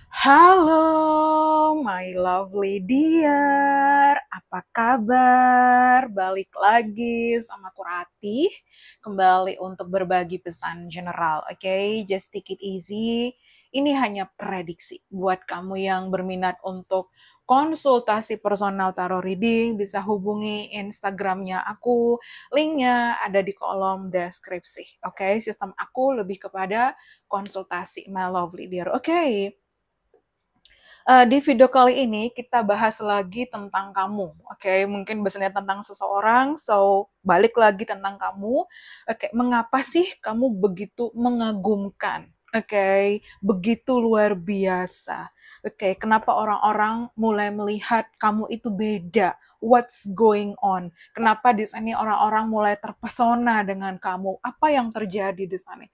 Halo, my lovely dear. Apa kabar? Balik lagi sama aku Ratih. Kembali untuk berbagi pesan general. Oke, just take it easy. Ini hanya prediksi buat kamu yang berminat untuk konsultasi personal tarot reading. Bisa hubungi Instagramnya aku. Linknya ada di kolom deskripsi. Oke, sistem aku lebih kepada konsultasi, my lovely dear. Oke. Di video kali ini kita bahas lagi tentang kamu, oke? Mungkin biasanya tentang seseorang, so balik lagi tentang kamu. Oke, mengapa sih kamu begitu mengagumkan? Oke, begitu luar biasa. Oke, kenapa orang-orang mulai melihat kamu itu beda? What's going on? Kenapa di sini orang-orang mulai terpesona dengan kamu? Apa yang terjadi di sana?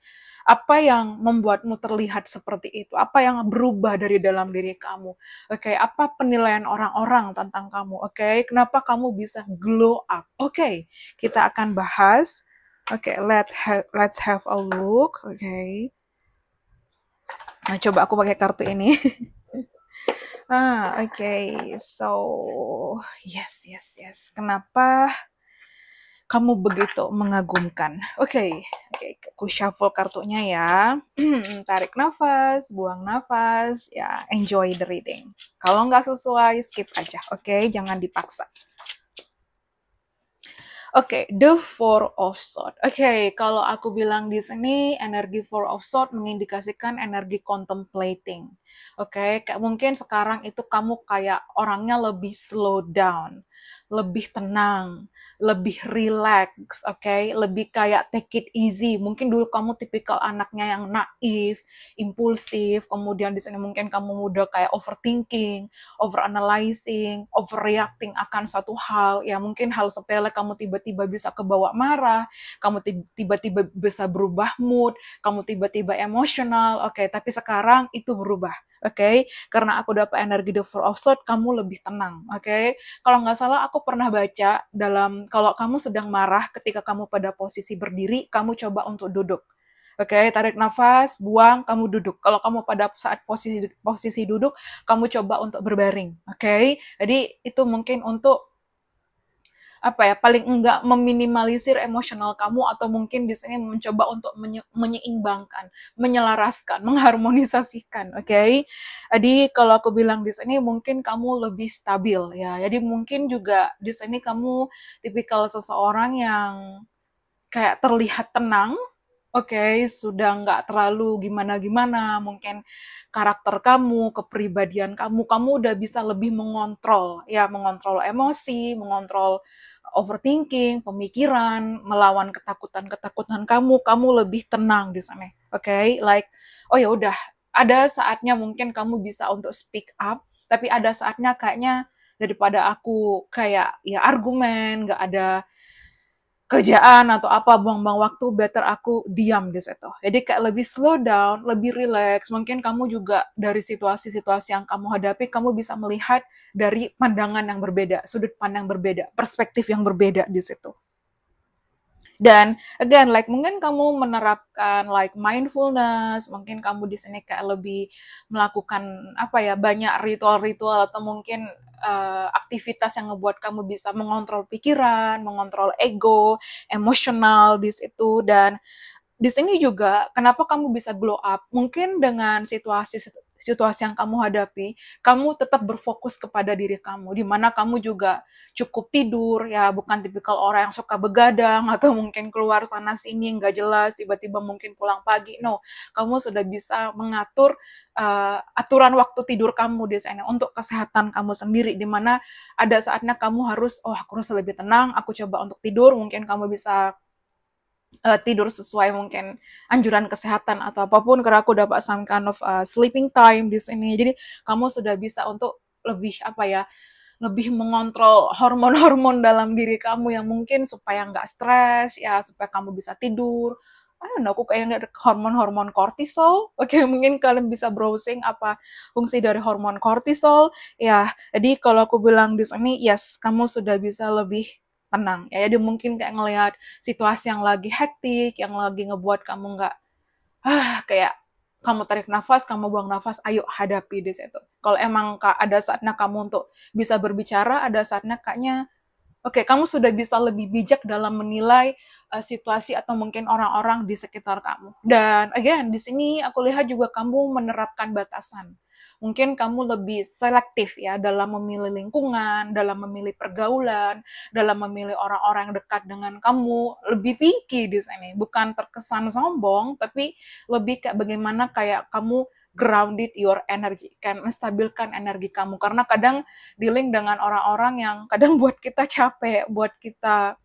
Apa yang membuatmu terlihat seperti itu? Apa yang berubah dari dalam diri kamu? Oke, apa penilaian orang-orang tentang kamu? Oke, kenapa kamu bisa glow up? Oke, kita akan bahas. Oke, let's have a look. Oke. Nah, coba aku pakai kartu ini. Oke. So, yes. Kenapa kamu begitu mengagumkan? Oke, aku shuffle kartunya ya. Tarik nafas, buang nafas, ya enjoy the reading. Kalau nggak sesuai, skip aja, oke? Jangan dipaksa. Oke, the Four of Swords. Oke, kalau aku bilang di sini energi Four of Swords mengindikasikan energi contemplating. Oke, kayak mungkin sekarang itu kamu kayak orangnya lebih slow down, lebih tenang, lebih relax, oke, lebih kayak take it easy. Mungkin dulu kamu tipikal anaknya yang naif, impulsif, kemudian di sini mungkin kamu mudah kayak overthinking, overanalyzing, overreacting akan suatu hal, ya mungkin hal sepele kamu tiba-tiba bisa kebawa marah, kamu tiba-tiba bisa berubah mood, kamu tiba-tiba emosional, oke, tapi sekarang itu berubah, oke, karena aku dapat energi the Four of Swords, kamu lebih tenang, oke. Kalau nggak salah aku pernah baca dalam, kalau kamu sedang marah ketika kamu pada posisi berdiri, kamu coba untuk duduk. Oke, tarik nafas, buang, kamu duduk. Kalau kamu pada saat posisi duduk, kamu coba untuk berbaring. Oke, jadi itu mungkin untuk apa ya, paling enggak meminimalisir emosional kamu atau mungkin di sini mencoba untuk menyeimbangkan, menyelaraskan, mengharmonisasikan, oke? Jadi kalau aku bilang di sini mungkin kamu lebih stabil ya. Jadi mungkin juga di sini kamu tipikal seseorang yang kayak terlihat tenang, oke, sudah nggak terlalu gimana-gimana, mungkin karakter kamu, kepribadian kamu, kamu udah bisa lebih mengontrol, ya mengontrol emosi, mengontrol overthinking, pemikiran, melawan ketakutan-ketakutan kamu lebih tenang di sana, oke, like, oh ya udah, ada saatnya mungkin kamu bisa untuk speak up, tapi ada saatnya kayaknya daripada aku kayak ya argumen, nggak ada kerjaan atau apa buang-buang waktu, better aku diam di situ. Jadi kayak lebih slow down, lebih relax. Mungkin kamu juga dari situasi-situasi yang kamu hadapi, kamu bisa melihat dari pandangan yang berbeda, sudut pandang berbeda, perspektif yang berbeda di situ. Dan again, like mungkin kamu menerapkan like mindfulness, mungkin kamu di sini kayak lebih melakukan apa ya, banyak ritual-ritual atau mungkin aktivitas yang ngebuat kamu bisa mengontrol pikiran, mengontrol ego, emosional di situ. Dan di sini juga kenapa kamu bisa glow up? Mungkin dengan situasi situasi yang kamu hadapi, kamu tetap berfokus kepada diri kamu, di mana kamu juga cukup tidur, ya bukan tipikal orang yang suka begadang atau mungkin keluar sana sini nggak jelas, tiba-tiba mungkin pulang pagi. No, kamu sudah bisa mengatur aturan waktu tidur kamu di sana untuk kesehatan kamu sendiri, di mana ada saatnya kamu harus, oh aku harus lebih tenang, aku coba untuk tidur, mungkin kamu bisa tidur sesuai mungkin anjuran kesehatan atau apapun, karena aku dapat some kind of sleeping time di sini. Jadi kamu sudah bisa untuk lebih apa ya, lebih mengontrol hormon-hormon dalam diri kamu yang mungkin supaya nggak stres ya, supaya kamu bisa tidur. I don't know, aku kayak nggak hormon-hormon kortisol. Oke, mungkin kalian bisa browsing apa fungsi dari hormon kortisol. Ya, jadi kalau aku bilang di sini, yes, kamu sudah bisa lebih tenang. Ya, jadi mungkin kayak ngelihat situasi yang lagi hektik, yang lagi ngebuat kamu nggak kayak kamu tarik nafas, kamu buang nafas, ayo hadapi di situ. Kalau emang ada saatnya kamu untuk bisa berbicara, ada saatnya kayaknya oke, kamu sudah bisa lebih bijak dalam menilai situasi atau mungkin orang-orang di sekitar kamu. Dan again, di sini aku lihat juga kamu menerapkan batasan. Mungkin kamu lebih selektif ya dalam memilih lingkungan, dalam memilih pergaulan, dalam memilih orang-orang yang dekat dengan kamu. Lebih picky di sini, bukan terkesan sombong, tapi lebih kayak bagaimana kayak kamu grounded your energy, kan menstabilkan energi kamu. Karena kadang dealing dengan orang-orang yang kadang buat kita capek, buat kita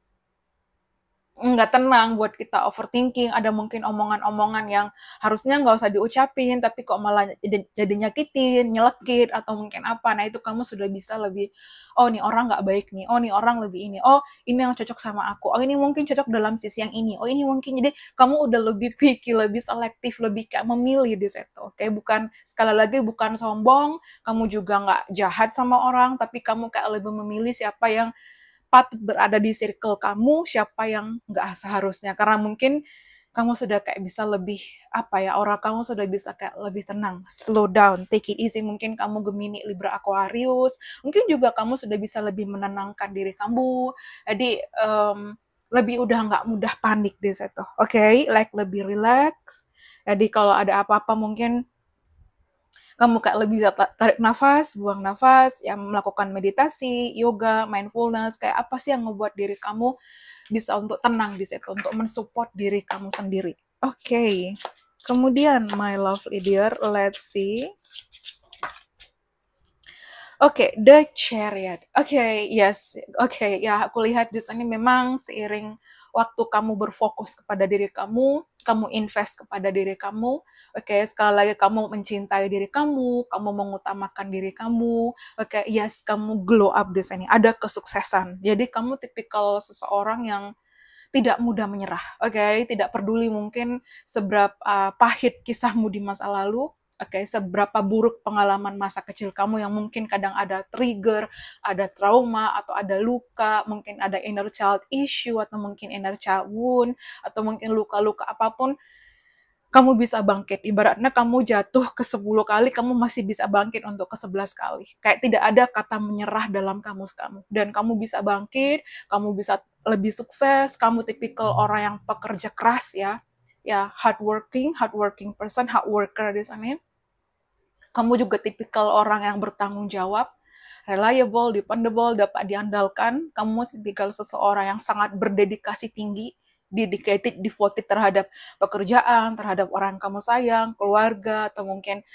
nggak tenang, buat kita overthinking, ada mungkin omongan-omongan yang harusnya nggak usah diucapin, tapi kok malah jadi nyakitin, nyelekit, atau mungkin apa. Nah, itu kamu sudah bisa lebih, oh nih orang nggak baik nih, oh nih orang lebih ini, oh ini yang cocok sama aku, oh ini mungkin cocok dalam sisi yang ini, oh ini mungkin, jadi kamu udah lebih picky, lebih selektif, lebih kayak memilih di situ. Oke, bukan, sekali lagi bukan sombong, kamu juga nggak jahat sama orang, tapi kamu kayak lebih memilih siapa yang patut berada di circle kamu, siapa yang nggak seharusnya. Karena mungkin kamu sudah kayak bisa lebih, apa ya, aura kamu sudah bisa kayak lebih tenang, slow down, take it easy. Mungkin kamu Gemini, Libra, Aquarius, mungkin juga kamu sudah bisa lebih menenangkan diri kamu. Jadi, lebih udah nggak mudah panik di situ. Oke, like lebih relax. Jadi kalau ada apa-apa mungkin kamu kayak lebih bisa tarik nafas, buang nafas, yang melakukan meditasi, yoga, mindfulness, kayak apa sih yang ngebuat diri kamu bisa untuk tenang di situ, untuk mensupport diri kamu sendiri. Oke, kemudian my lovely dear, let's see. Oke, The Chariot. Oke, yes. Oke, ya aku lihat di sini memang seiring waktu kamu berfokus kepada diri kamu invest kepada diri kamu. Oke, sekali lagi kamu mencintai diri kamu mengutamakan diri kamu. Oke, yes, kamu glow up di sini. Ada kesuksesan. Jadi kamu tipikal seseorang yang tidak mudah menyerah. Oke, tidak peduli mungkin seberapa pahit kisahmu di masa lalu. Oke, seberapa buruk pengalaman masa kecil kamu yang mungkin kadang ada trigger, ada trauma, atau ada luka, mungkin ada inner child issue, atau mungkin inner child wound, atau mungkin luka-luka apapun, kamu bisa bangkit. Ibaratnya kamu jatuh ke 10 kali, kamu masih bisa bangkit untuk ke 11 kali. Kayak tidak ada kata menyerah dalam kamus kamu. Dan kamu bisa bangkit, kamu bisa lebih sukses, kamu tipikal orang yang pekerja keras ya. Ya, hardworking person, hard worker di sana. Kamu juga tipikal orang yang bertanggung jawab, reliable, dependable, dapat diandalkan. Kamu tipikal seseorang yang sangat berdedikasi tinggi, dedicated, devoted terhadap pekerjaan, terhadap orang kamu sayang, keluarga, atau mungkin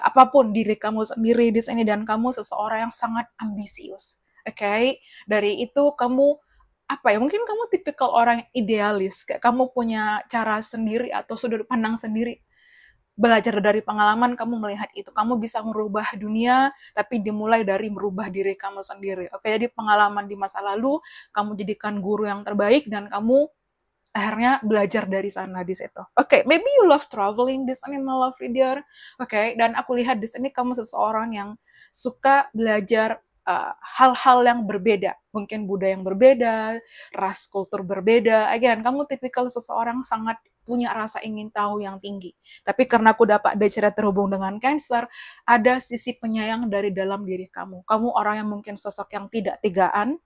apapun diri kamu sendiri di sini. Dan kamu seseorang yang sangat ambisius. Oke, dari itu kamu apa ya? Mungkin kamu tipikal orang yang idealis, kayak kamu punya cara sendiri atau sudut pandang sendiri. Belajar dari pengalaman, kamu melihat itu, kamu bisa merubah dunia, tapi dimulai dari merubah diri kamu sendiri. Oke, jadi pengalaman di masa lalu kamu jadikan guru yang terbaik, dan kamu akhirnya belajar dari sana di situ. Oke, maybe you love traveling di sini, my love leader. Oke, dan aku lihat di sini kamu seseorang yang suka belajar hal-hal yang berbeda, mungkin budaya yang berbeda, ras kultur berbeda. Again, kamu tipikal seseorang sangat punya rasa ingin tahu yang tinggi. Tapi karena aku dapat Decret terhubung dengan Cancer, ada sisi penyayang dari dalam diri kamu. Kamu orang yang mungkin sosok yang tidak tegaan,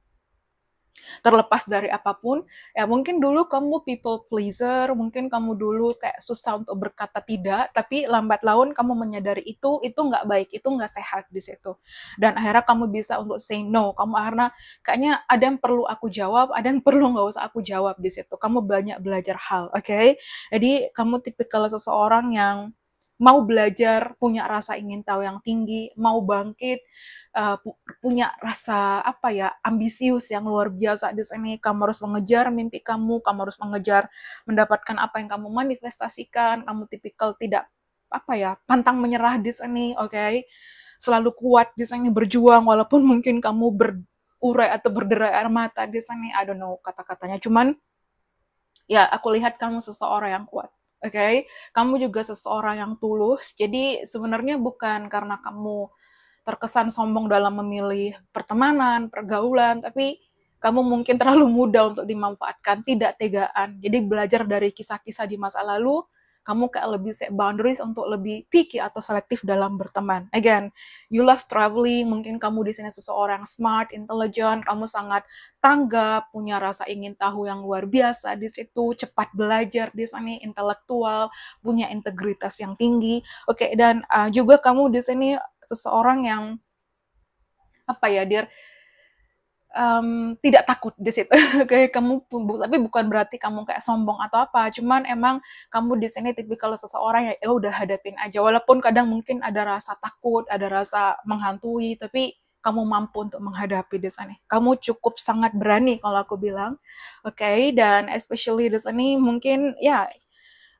terlepas dari apapun. Ya mungkin dulu kamu people pleaser, mungkin kamu dulu kayak susah untuk berkata tidak, tapi lambat laun kamu menyadari itu nggak baik, itu nggak sehat di situ. Dan akhirnya kamu bisa untuk say no. Kamu akhirnya kayaknya ada yang perlu aku jawab, ada yang perlu nggak usah aku jawab di situ. Kamu banyak belajar hal, oke? Jadi kamu tipikal seseorang yang mau belajar, punya rasa ingin tahu yang tinggi, mau bangkit, punya rasa apa ya, ambisius yang luar biasa di sini. Kamu harus mengejar mimpi kamu harus mengejar mendapatkan apa yang kamu manifestasikan. Kamu tipikal tidak apa ya, pantang menyerah di sini, oke? Selalu kuat di sini, berjuang walaupun mungkin kamu berurai atau berderai air mata di sini. I don't know kata-katanya, cuman ya aku lihat kamu seseorang yang kuat. Oke, kamu juga seseorang yang tulus. Jadi sebenarnya bukan karena kamu terkesan sombong dalam memilih pertemanan, pergaulan, tapi kamu mungkin terlalu muda untuk dimanfaatkan, tidak tegaan. Jadi belajar dari kisah-kisah di masa lalu, kamu kayak lebih set boundaries untuk lebih picky atau selektif dalam berteman. Again, you love traveling, mungkin kamu di sini seseorang smart, intelligent, kamu sangat tanggap, punya rasa ingin tahu yang luar biasa di situ, cepat belajar di sini, intelektual, punya integritas yang tinggi. Oke, dan juga kamu di sini seseorang yang apa ya, dia tidak takut di situ. Kayak kamu, tapi bukan berarti kamu kayak sombong atau apa. Cuman emang kamu di sini tipikal seseorang yang ya udah hadapin aja. Walaupun kadang mungkin ada rasa takut, ada rasa menghantui, tapi kamu mampu untuk menghadapi di sini. Kamu cukup sangat berani kalau aku bilang. Oke, dan especially di sini mungkin ya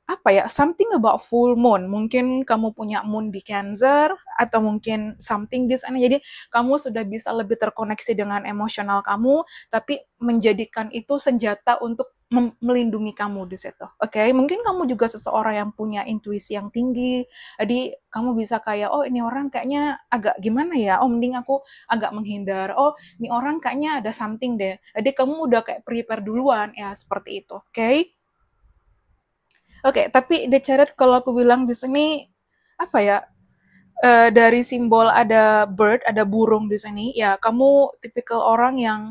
apa ya, something about full moon. Mungkin kamu punya moon di Cancer atau mungkin something di sana. Jadi kamu sudah bisa lebih terkoneksi dengan emosional kamu, tapi menjadikan itu senjata untuk melindungi kamu di situ. Oke, mungkin kamu juga seseorang yang punya intuisi yang tinggi. Jadi kamu bisa kayak, oh ini orang kayaknya agak gimana ya? Oh mending aku agak menghindar. Oh ini orang kayaknya ada something deh. Jadi kamu udah kayak prepare duluan ya seperti itu. Oke. Oke, tapi The Chariot kalau aku bilang di sini apa ya? Dari simbol ada bird, ada burung di sini. Ya, kamu tipikal orang yang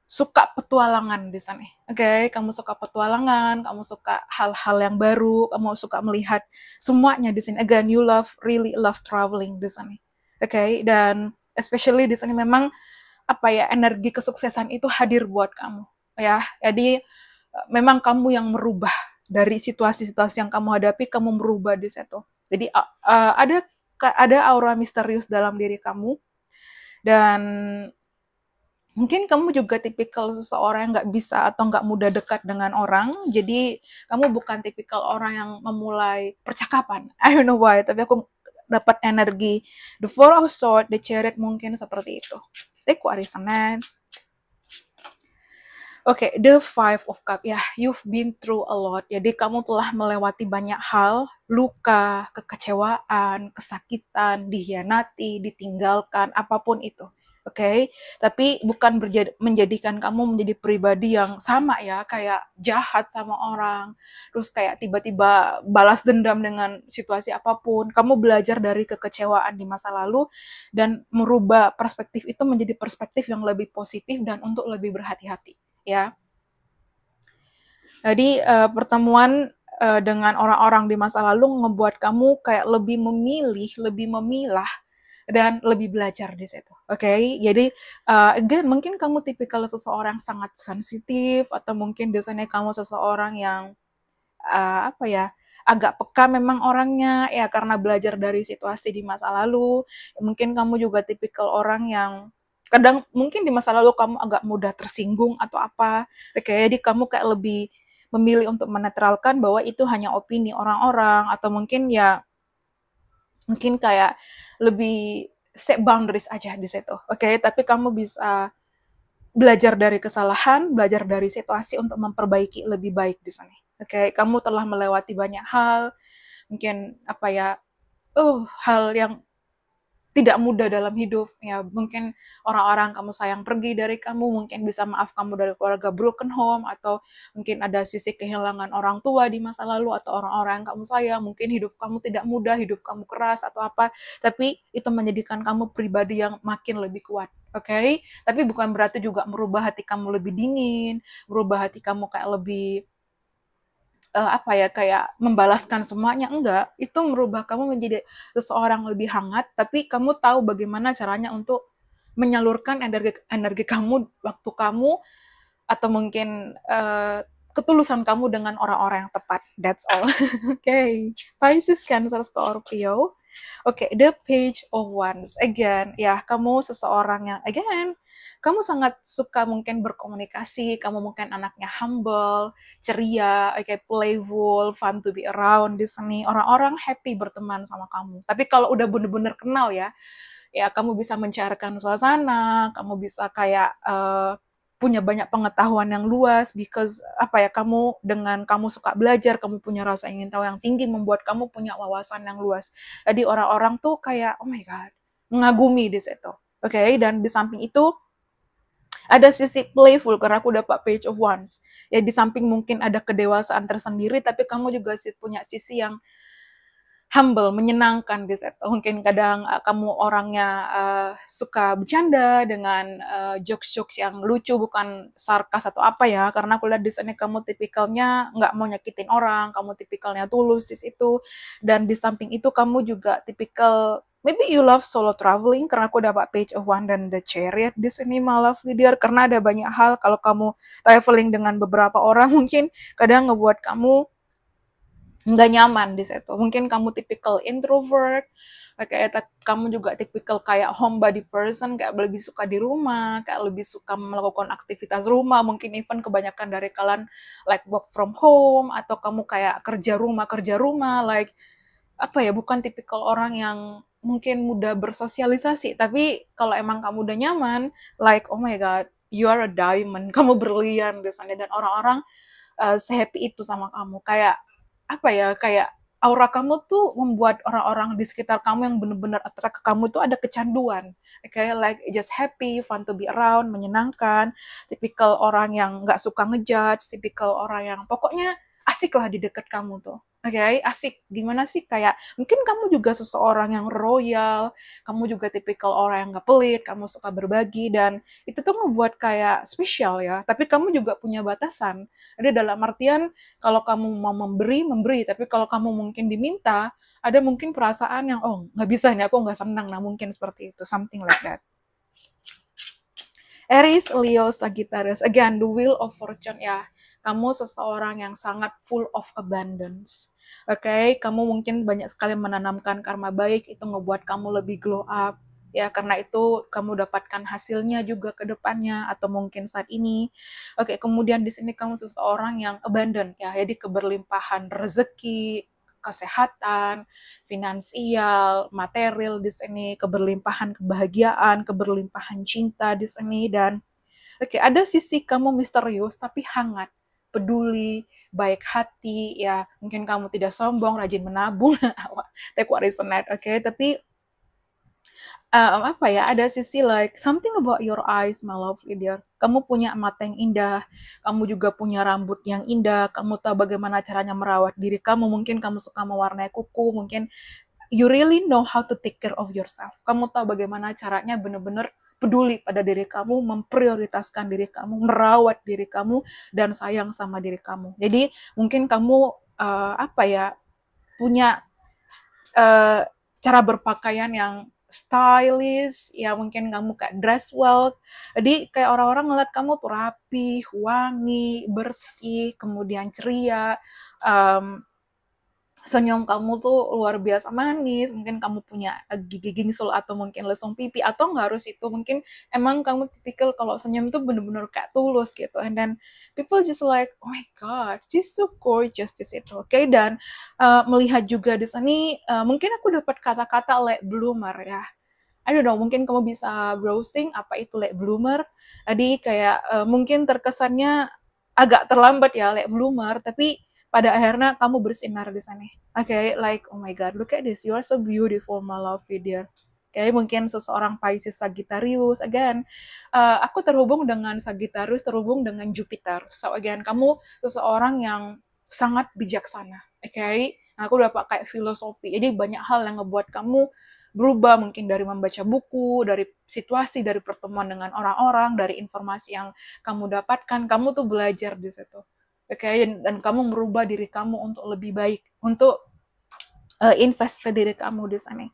suka petualangan di sini. Oke, kamu suka petualangan, kamu suka hal-hal yang baru, kamu suka melihat semuanya di sini. Again, you really love traveling di sini. Oke, dan especially di sini memang apa ya, energi kesuksesan itu hadir buat kamu. Ya, jadi memang kamu yang merubah dari situasi-situasi yang kamu hadapi, kamu merubah di situ. Jadi ada aura misterius dalam diri kamu, dan mungkin kamu juga tipikal seseorang yang nggak bisa atau nggak mudah dekat dengan orang. Jadi kamu bukan tipikal orang yang memulai percakapan. I don't know why, tapi aku dapat energi the Four of Swords, the Chariot mungkin seperti itu. Take what is meant. Oke, the Five of Cups. Ya, you've been through a lot. Jadi kamu telah melewati banyak hal, luka, kekecewaan, kesakitan, dikhianati, ditinggalkan, apapun itu. Oke, tapi bukan menjadikan kamu menjadi pribadi yang sama ya, kayak jahat sama orang, terus kayak tiba-tiba balas dendam dengan situasi apapun. Kamu belajar dari kekecewaan di masa lalu dan merubah perspektif itu menjadi perspektif yang lebih positif dan untuk lebih berhati-hati. Ya, jadi pertemuan dengan orang-orang di masa lalu ngebuat kamu kayak lebih memilih, lebih memilah, dan lebih belajar di situ. Oke, jadi again mungkin kamu tipikal seseorang sangat sensitif atau mungkin biasanya kamu seseorang yang apa ya, agak peka memang orangnya ya karena belajar dari situasi di masa lalu. Mungkin kamu juga tipikal orang yang kadang mungkin di masa lalu kamu agak mudah tersinggung atau apa. Jadi kamu kayak lebih memilih untuk menetralkan bahwa itu hanya opini orang-orang atau mungkin ya mungkin kayak lebih set boundaries aja di situ. Tapi kamu bisa belajar dari kesalahan, belajar dari situasi untuk memperbaiki lebih baik di sana. Kamu telah melewati banyak hal, mungkin apa ya, hal yang tidak mudah dalam hidup. Ya, mungkin orang-orang kamu sayang pergi dari kamu, mungkin bisa maaf kamu dari keluarga broken home, atau mungkin ada sisi kehilangan orang tua di masa lalu, atau orang-orang yang kamu sayang, mungkin hidup kamu tidak mudah, hidup kamu keras, atau apa, tapi itu menjadikan kamu pribadi yang makin lebih kuat. Tapi bukan berarti juga merubah hati kamu lebih dingin, merubah hati kamu kayak lebih apa ya, kayak membalaskan semuanya, enggak. Itu merubah kamu menjadi seseorang lebih hangat, tapi kamu tahu bagaimana caranya untuk menyalurkan energi kamu, waktu kamu, atau mungkin ketulusan kamu dengan orang-orang yang tepat. That's all. Pisces, Cancer, Scorpio. The Page of Wands. Again, ya, kamu seseorang yang, again, kamu sangat suka mungkin berkomunikasi, kamu mungkin anaknya humble, ceria, playful, fun to be around di sini. Orang-orang happy berteman sama kamu. Tapi kalau udah bener-bener kenal ya kamu bisa mencairkan suasana, kamu bisa kayak punya banyak pengetahuan yang luas, because apa ya, kamu dengan kamu suka belajar, kamu punya rasa ingin tahu yang tinggi, membuat kamu punya wawasan yang luas. Jadi orang-orang tuh kayak, oh my god, mengagumi di situ. Dan di samping itu Ada sisi playful karena aku dapat page of wands. Ya di samping mungkin ada kedewasaan tersendiri, tapi kamu juga punya sisi yang humble, menyenangkan di situ. Mungkin kadang kamu orangnya suka bercanda dengan jokes-jokes yang lucu, bukan sarkas atau apa ya. Karena aku lihat di sana kamu tipikalnya nggak mau nyakitin orang, kamu tipikalnya tulus di situ. Dan di samping itu kamu juga tipikal maybe you love solo traveling karena aku dapat page of one dan the chariot di sini malah dear, karena ada banyak hal kalau kamu traveling dengan beberapa orang mungkin kadang ngebuat kamu nggak nyaman di situ. Mungkin kamu tipikal introvert, kayak kamu juga tipikal kayak homebody person, kayak lebih suka di rumah, kayak lebih suka melakukan aktivitas rumah, mungkin even kebanyakan dari kalian like work from home, atau kamu kayak kerja rumah, like apa ya, bukan tipikal orang yang mungkin mudah bersosialisasi, tapi kalau emang kamu udah nyaman, like oh my god, you are a diamond, kamu berlian biasanya, dan orang-orang sehappy itu sama kamu. Kayak apa ya, kayak aura kamu tuh membuat orang-orang di sekitar kamu yang benar-benar attract ke kamu tuh ada kecanduan. Kayak like just happy, fun to be around, menyenangkan. Tipikal orang yang nggak suka ngejudge, tipikal orang yang pokoknya asik lah di dekat kamu tuh. Oke, asik. Gimana sih, kayak mungkin kamu juga seseorang yang royal, kamu juga tipikal orang yang nggak pelit, kamu suka berbagi, dan itu tuh ngebuat kayak spesial ya. Tapi kamu juga punya batasan. Jadi dalam artian kalau kamu mau memberi, memberi. Tapi kalau kamu mungkin diminta, ada mungkin perasaan yang, oh nggak bisa nih, aku nggak senang. Nah mungkin seperti itu, something like that. Aries, Leo, Sagittarius. Again, the wheel of fortune ya. Kamu seseorang yang sangat full of abundance. Oke, kamu mungkin banyak sekali menanamkan karma baik, itu ngebuat kamu lebih glow up. Ya, karena itu kamu dapatkan hasilnya juga ke depannya atau mungkin saat ini. Oke, kemudian di sini kamu seseorang yang abundant ya, jadi keberlimpahan rezeki, kesehatan, finansial, material di sini, keberlimpahan kebahagiaan, keberlimpahan cinta di sini, dan oke, ada sisi kamu misterius tapi hangat, peduli, baik hati, ya mungkin kamu tidak sombong, rajin menabung, take what is not, oke, tapi apa ya, ada sisi like something about your eyes, my love, dear. Kamu punya mata yang indah, kamu juga punya rambut yang indah, kamu tahu bagaimana caranya merawat diri kamu, mungkin kamu suka mewarnai kuku, mungkin you really know how to take care of yourself. Kamu tahu bagaimana caranya benar-benar peduli pada diri kamu, memprioritaskan diri kamu, merawat diri kamu, dan sayang sama diri kamu. Jadi mungkin kamu apa ya, punya uh, cara berpakaian yang stylish, ya mungkin kamu kayak dress well. Jadi kayak orang-orang ngeliat kamu tuh rapi, wangi, bersih, kemudian ceria. Um, Senyum kamu tuh luar biasa manis, mungkin kamu punya gigi gingsul atau mungkin lesung pipi, atau nggak harus itu, mungkin emang kamu tipikal kalau senyum tuh bener-bener kayak tulus gitu, and then people just like, oh my god, she's so gorgeous di situ, oke. Dan melihat juga di sini, mungkin aku dapat kata-kata late bloomer ya. I don't know, mungkin kamu bisa browsing apa itu late bloomer. Jadi kayak mungkin terkesannya agak terlambat ya late bloomer, tapi pada akhirnya kamu bersinar di sana. Oke, like oh my god, look at this, you are so beautiful, my love, dear. Oke, mungkin seseorang Pisces Sagittarius, again, aku terhubung dengan Sagittarius, terhubung dengan Jupiter. So again, kamu seseorang yang sangat bijaksana. Oke, aku udah pakai filosofi. Jadi banyak hal yang ngebuat kamu berubah, mungkin dari membaca buku, dari situasi, dari pertemuan dengan orang-orang, dari informasi yang kamu dapatkan, kamu tuh belajar di situ. Oke, dan kamu merubah diri kamu untuk lebih baik, untuk invest ke diri kamu di sana.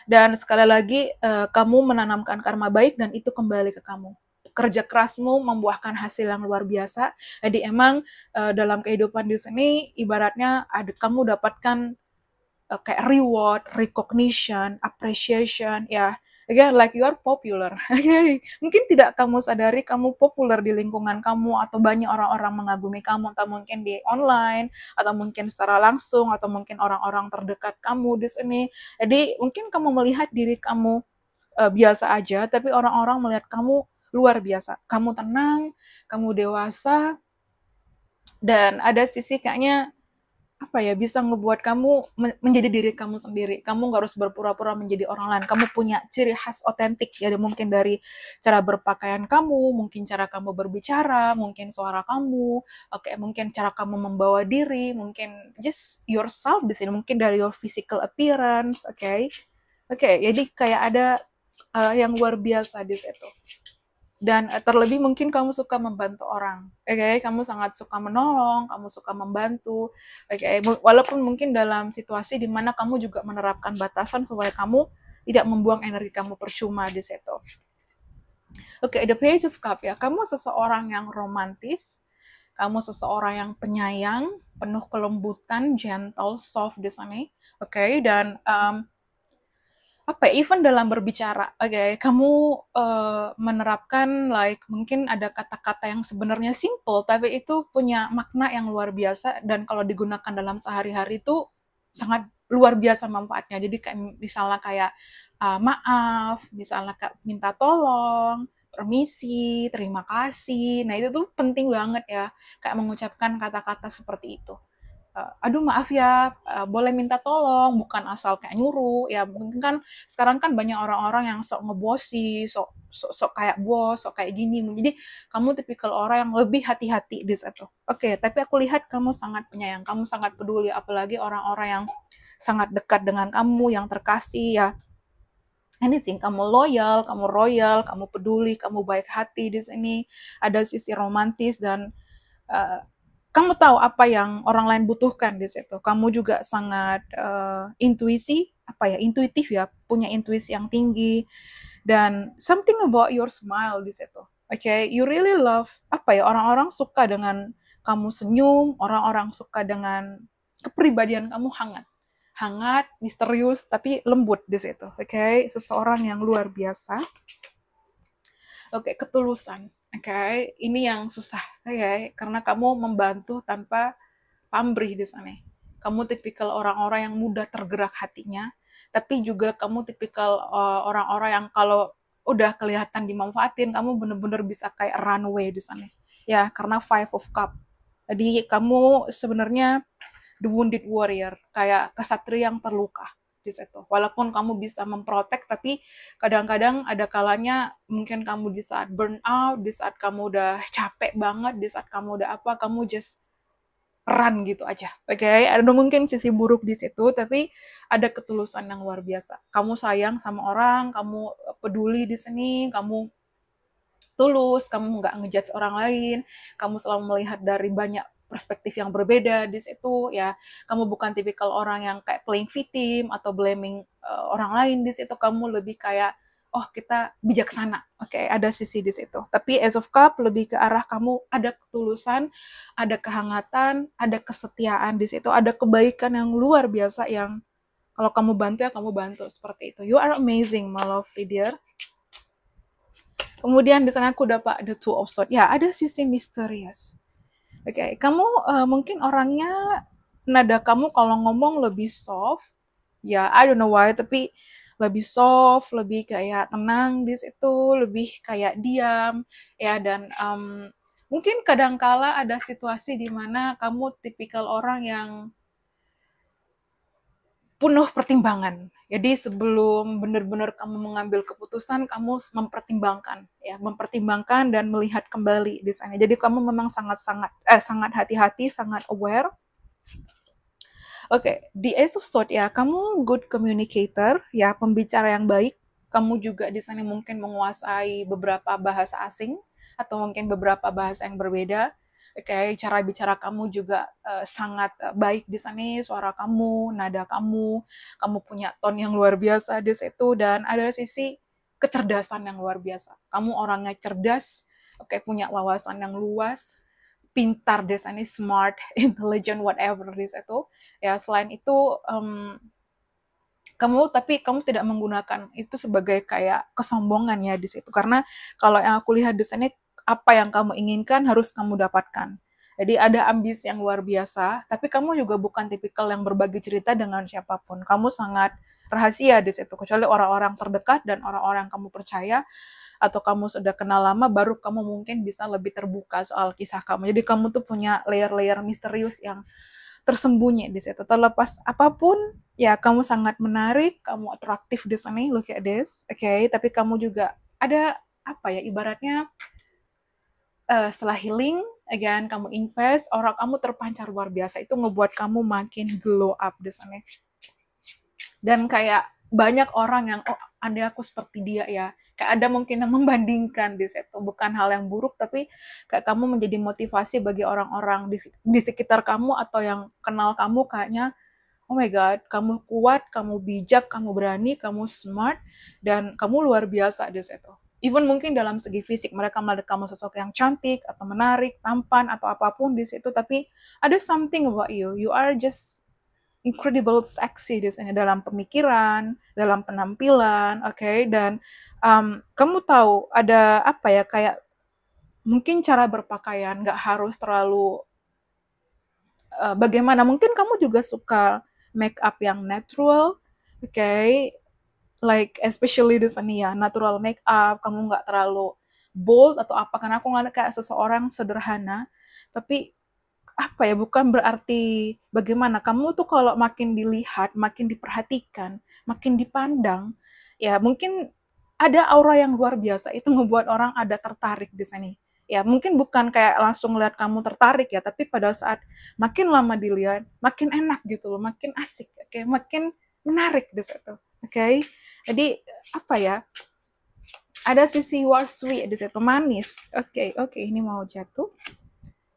Dan sekali lagi, kamu menanamkan karma baik dan itu kembali ke kamu. Kerja kerasmu membuahkan hasil yang luar biasa. Jadi emang dalam kehidupan di sini, ibaratnya kamu dapatkan kayak reward, recognition, appreciation, ya. Again, like you are popular. Okay. Mungkin tidak kamu sadari kamu populer di lingkungan kamu, atau banyak orang-orang mengagumi kamu, atau mungkin di online, atau mungkin secara langsung, atau mungkin orang-orang terdekat kamu di sini. Jadi mungkin kamu melihat diri kamu biasa aja, tapi orang-orang melihat kamu luar biasa. Kamu tenang, kamu dewasa, dan ada sisi kayaknya apa ya, bisa ngebuat kamu menjadi diri kamu sendiri. Kamu nggak harus berpura-pura menjadi orang lain. Kamu punya ciri khas otentik, jadi mungkin dari cara berpakaian kamu, mungkin cara kamu berbicara, mungkin suara kamu, oke, mungkin cara kamu membawa diri, mungkin just yourself di sini, mungkin dari your physical appearance, oke, jadi kayak ada yang luar biasa di situ. Dan terlebih mungkin kamu suka membantu orang, kamu sangat suka menolong, kamu suka membantu, walaupun mungkin dalam situasi di mana kamu juga menerapkan batasan supaya kamu tidak membuang energi kamu percuma di situ. The Page of Cup ya, kamu seseorang yang romantis, kamu seseorang yang penyayang, penuh kelembutan, gentle, soft di sana, dan even dalam berbicara, kamu menerapkan like mungkin ada kata-kata yang sebenarnya simple tapi itu punya makna yang luar biasa, dan kalau digunakan dalam sehari-hari itu sangat luar biasa manfaatnya. Jadi kayak misalnya kayak maaf, misalnya kayak minta tolong, permisi, terima kasih. Nah, itu tuh penting banget ya, kayak mengucapkan kata-kata seperti itu. Aduh maaf ya, boleh minta tolong, bukan asal kayak nyuruh. Ya mungkin kan sekarang kan banyak orang-orang yang sok ngebosi, sok kayak bos, sok kayak gini. Jadi kamu tipikal orang yang lebih hati-hati di situ. Tapi aku lihat kamu sangat penyayang, kamu sangat peduli, apalagi orang-orang yang sangat dekat dengan kamu, yang terkasih ya. Anything, kamu loyal, kamu royal, kamu peduli, kamu baik hati di sini. Ada sisi romantis dan uh, kamu tahu apa yang orang lain butuhkan di situ. Kamu juga sangat intuitif ya, punya intuisi yang tinggi, dan something about your smile di situ. You really love orang-orang suka dengan kamu senyum, orang-orang suka dengan kepribadian kamu hangat, misterius tapi lembut di situ. Seseorang yang luar biasa. Ketulusan. Ini yang susah, karena kamu membantu tanpa pamrih di sana. Kamu tipikal orang-orang yang mudah tergerak hatinya, tapi juga kamu tipikal orang-orang yang kalau udah kelihatan dimanfaatin, kamu bener-bener bisa kayak runway di sana. Ya, karena Five of Cup. Jadi kamu sebenarnya the wounded warrior, kayak kesatria yang terluka di situ. Walaupun kamu bisa memprotek, tapi kadang-kadang ada kalanya mungkin kamu di saat burn out, di saat kamu udah capek banget, di saat kamu udah kamu just run gitu aja. Ada mungkin sisi buruk di situ, tapi ada ketulusan yang luar biasa. Kamu sayang sama orang, kamu peduli di sini, kamu tulus, kamu nggak ngejudge orang lain, kamu selalu melihat dari banyak perspektif yang berbeda di situ ya. Kamu bukan tipikal orang yang kayak playing victim atau blaming orang lain di situ. Kamu lebih kayak kita bijaksana. Ada sisi di situ. Tapi Ace of Cup lebih ke arah kamu ada ketulusan, ada kehangatan, ada kesetiaan di situ, ada kebaikan yang luar biasa yang kalau kamu bantu ya kamu bantu seperti itu. You are amazing, my lovely dear. Kemudian di sana aku dapat the Two of Swords. Ya, ada sisi misterius. Kamu mungkin orangnya, nada kamu kalau ngomong lebih soft. Ya, I don't know why, tapi lebih soft, lebih kayak tenang di situ, lebih kayak diam. Ya, dan mungkin kadangkala ada situasi di mana kamu tipikal orang yang penuh pertimbangan. Jadi sebelum benar-benar kamu mengambil keputusan, kamu mempertimbangkan dan melihat kembali di sana. Jadi kamu memang sangat hati-hati, sangat aware. Di Ace of Swords ya, kamu good communicator, ya pembicara yang baik. Kamu juga di sana mungkin menguasai beberapa bahasa asing atau mungkin beberapa bahasa yang berbeda. Cara bicara kamu juga sangat baik di sana, suara kamu, nada kamu punya tone yang luar biasa di situ, dan ada sisi kecerdasan yang luar biasa. Kamu orangnya cerdas, punya wawasan yang luas, pintar di sana, smart, intelligent, whatever di situ. Ya, selain itu kamu tidak menggunakan itu sebagai kayak kesombongan ya di situ, karena kalau yang aku lihat di sini, apa yang kamu inginkan harus kamu dapatkan. Jadi ada ambisi yang luar biasa, tapi kamu juga bukan tipikal yang berbagi cerita dengan siapapun. Kamu sangat rahasia di situ, kecuali orang-orang terdekat dan orang-orang yang kamu percaya atau kamu sudah kenal lama, baru kamu mungkin bisa lebih terbuka soal kisah kamu. Jadi kamu tuh punya layer-layer misterius yang tersembunyi di situ. Terlepas apapun, ya kamu sangat menarik, kamu atraktif di sini, look at this, oke. Tapi kamu juga ada apa ya, ibaratnya setelah healing, again kamu invest, orang kamu terpancar luar biasa, itu ngebuat kamu makin glow up di sana. Dan kayak banyak orang yang, oh andai aku seperti dia ya, kayak ada mungkin yang membandingkan di situ, bukan hal yang buruk, tapi kayak kamu menjadi motivasi bagi orang-orang di sekitar kamu atau yang kenal kamu, kayaknya oh my god, kamu kuat, kamu bijak, kamu berani, kamu smart, dan kamu luar biasa di situ. Even mungkin dalam segi fisik, mereka melihat kamu sosok yang cantik, atau menarik, tampan, atau apapun di situ, tapi ada something about you. You are just incredible sexy di sini, dalam pemikiran, dalam penampilan, oke? Dan kamu tahu ada apa ya, kayak mungkin cara berpakaian nggak harus terlalu bagaimana, mungkin kamu juga suka make up yang natural, okay? Like especially di sini ya, natural make up, kamu nggak terlalu bold atau apa, karena aku ngeliat kayak seseorang sederhana, tapi apa ya, bukan berarti bagaimana, kamu tuh kalau makin dilihat, makin diperhatikan, makin dipandang, ya mungkin ada aura yang luar biasa, itu ngebuat orang ada tertarik di sini. Ya mungkin bukan kayak langsung lihat kamu tertarik ya, tapi pada saat makin lama dilihat, makin enak gitu loh, makin asik, oke, makin menarik di situ, oke. Jadi apa ya? Ada sisi you are sweet di situ, manis. Oke, ini mau jatuh.